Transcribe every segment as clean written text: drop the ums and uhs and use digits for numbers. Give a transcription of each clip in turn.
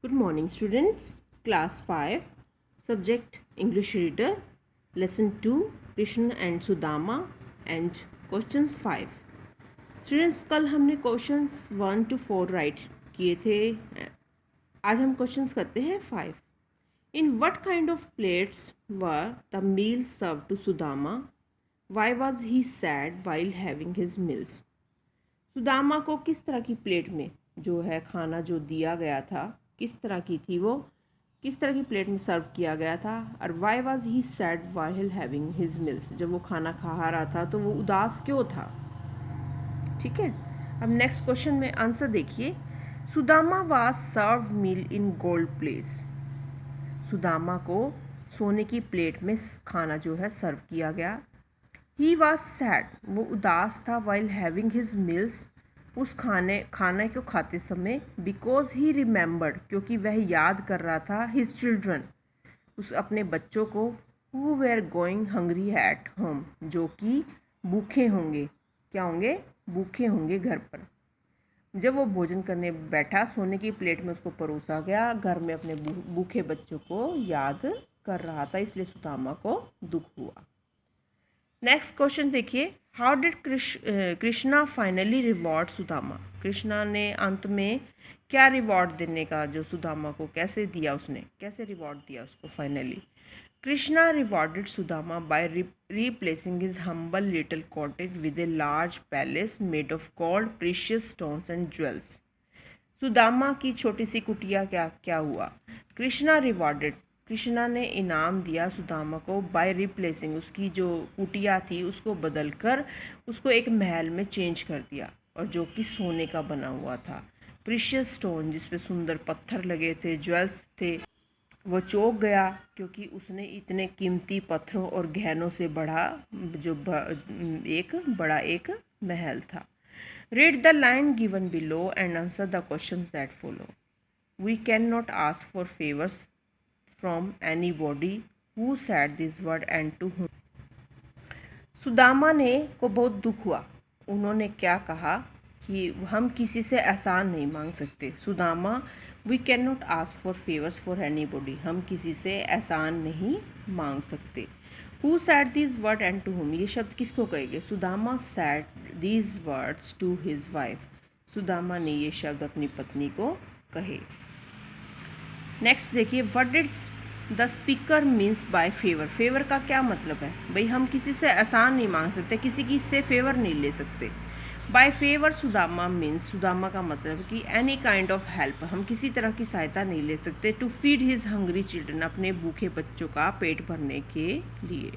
Good morning, students. Class 5, subject English Reader, Lesson 2, Krishna and Sudama, and questions 5. Students, कल हमने questions 1 to 4 right किए थे. आज हम questions करते हैं 5. In what kind of plates were the meals served to Sudama? Why was he sad while having his meals? Sudama को किस तरह की प्लेट में जो है खाना जो दिया गया था, किस तरह की थी वो, किस तरह की प्लेट में सर्व किया गया था. और why was he sad while having his mills, जब वो खाना खा रहा था तो वो उदास क्यों था. ठीक है, अब नेक्स्ट क्वेश्चन में आंसर देखिए. Sudama was serve meal in gold place. Sudama को सोने की प्लेट में खाना जो है सर्व किया गया. ही वॉज सैड, वो उदास था. वाइल हैविंग हिज मील्स, उस खाने को खाते समय. बिकॉज ही रिमेंबर्ड, क्योंकि वह याद कर रहा था. हिज चिल्ड्रन, उस अपने बच्चों को. Who were going hungry at home, जो कि भूखे होंगे. क्या होंगे? भूखे होंगे घर पर. जब वो भोजन करने बैठा, सोने की प्लेट में उसको परोसा गया. घर में अपने भूखे बच्चों को याद कर रहा था, इसलिए सुदामा को दुख हुआ. नेक्स्ट क्वेश्चन देखिए. How did Krishna finally reward Sudama. Krishna ने अंत में क्या रिवॉर्ड देने का जो सुदामा को कैसे दिया, उसने कैसे रिवॉर्ड दिया उसको finally. Krishna rewarded Sudama by replacing his humble little cottage with a large palace made of gold, precious stones and jewels. Sudama की छोटी सी कुटिया क्या हुआ. कृष्णा रिवॉर्डेड, कृष्णा ने इनाम दिया सुदामा को. बाय रिप्लेसिंग, उसकी जो कुटिया थी उसको बदलकर उसको एक महल में चेंज कर दिया, और जो कि सोने का बना हुआ था. प्रीशियस स्टोन, जिसपे सुंदर पत्थर लगे थे, ज्वेल्स थे, वो चौंक गया क्योंकि उसने इतने कीमती पत्थरों और गहनों से एक महल था. Read the line given below and answer the questions that follow. We cannot ask for favors from anybody. Who said this word and to whom? Sudama को बहुत दुख हुआ. उन्होंने क्या कहा कि हम किसी से एहसान नहीं मांग सकते. Sudama, we can not ask for favours for anybody, हम किसी से एहसान नहीं मांग सकते. Who said this word and to whom, ये शब्द किसको कहेंगे. Sudama said these words to his wife. Sudama ने ये शब्द अपनी पत्नी को कहे. नेक्स्ट देखिए. What did the speaker means by favour. Favour का क्या मतलब है भाई. हम किसी से एहसान नहीं मांग सकते, किसी की से फेवर नहीं ले सकते. By favour Sudama means, Sudama का मतलब कि एनी काइंड ऑफ हेल्प, हम किसी तरह की सहायता नहीं ले सकते. To feed his hungry children, अपने भूखे बच्चों का पेट भरने के लिए.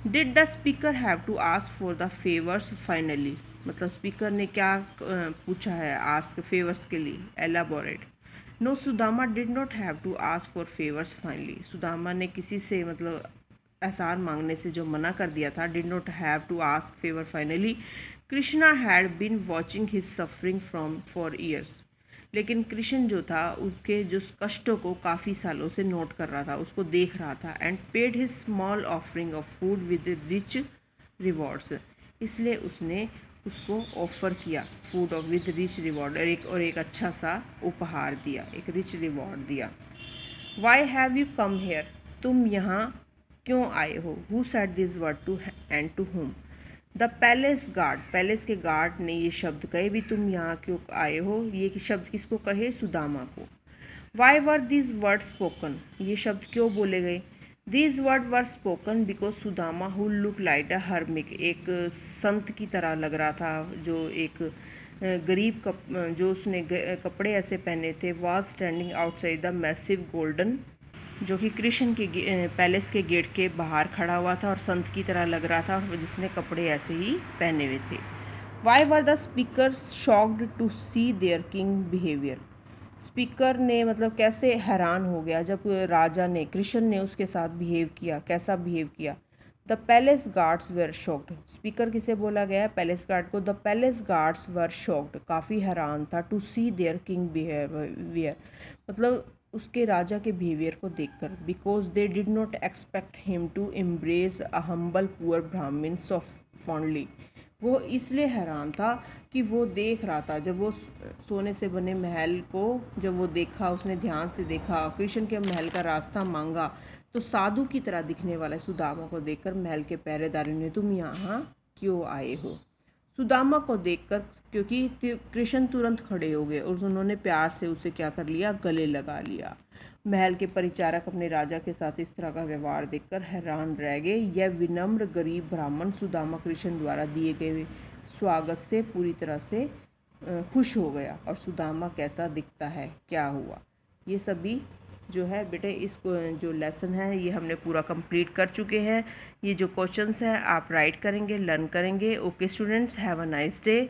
Did the speaker have to ask for the favours finally, मतलब स्पीकर ने क्या पूछा है आस्क फेवर्स के लिए. Elaborate. No, Sudama did not have to ask for favours finally. Sudama ने किसी से मतलब एहसान मांगने से जो मना कर दिया था. Did not have to ask favour finally. Krishna had been watching his suffering for years. लेकिन कृष्ण जो था उसके जो कष्टों को काफ़ी सालों से नोट कर रहा था, उसको देख रहा था. And paid his small offering of food with rich rewards, इसलिए उसने उसको ऑफ़र किया food of with rich reward, और एक अच्छा सा उपहार दिया, एक रिच रिवॉर्ड दिया. Why have you come here, तुम यहाँ क्यों आए हो. Who said this word to and to whom. The palace guard, palace के गार्ड ने ये शब्द कहे भी तुम यहाँ क्यों आए हो. ये शब्द किसको कहे. सुदामा को. Why were this word spoken, ये शब्द क्यों बोले गए. This word were spoken because Sudama who look like a hermit, एक संत की तरह लग रहा था, जो एक गरीब जो उसने कपड़े ऐसे पहने थे. Was standing outside the massive golden, जो कि कृष्ण के पैलेस के गेट के बाहर खड़ा हुआ था और संत की तरह लग रहा था, जिसने कपड़े ऐसे ही पहने हुए थे. Why were the speaker shocked to see their king behaviour. Speaker ने मतलब कैसे हैरान हो गया जब राजा ने, कृष्ण ने उसके साथ बिहेव किया. कैसा बिहेव किया. The palace guards were shocked. Speaker किसे बोला गया है. पैलेस गार्ड को. The palace guards were shocked, काफ़ी हैरान था. To see their king behaviour, मतलब उसके राजा के बिहेवियर को देखकर. Because they did not expect him to embrace a humble poor Brahmin so fondly, वो इसलिए हैरान था कि वो देख रहा था, जब वो सोने से बने महल को जब वो देखा, उसने ध्यान से देखा, कृष्ण के महल का रास्ता मांगा, तो साधु की तरह दिखने वाले सुदामा को देखकर महल के पहरेदारों ने, तुम यहाँ क्यों आए हो? सुदामा को देखकर, क्योंकि कृष्ण तुरंत खड़े हो गए और उन्होंने प्यार से उसे क्या कर लिया, गले लगा लिया। महल के परिचारक अपने राजा के साथ इस तरह का व्यवहार देखकर हैरान रह गए। यह विनम्र गरीब ब्राह्मण सुदामा कृष्ण द्वारा दिए गए स्वागत से पूरी तरह से खुश हो गया। और सुदामा कैसा दिखता है, क्या हुआ, ये सभी जो है बेटे इस जो लेसन है ये हमने पूरा कंप्लीट कर चुके हैं। ये जो क्वेश्चंस हैं आप राइट करेंगे, लर्न करेंगे। Okay students, have a nice day.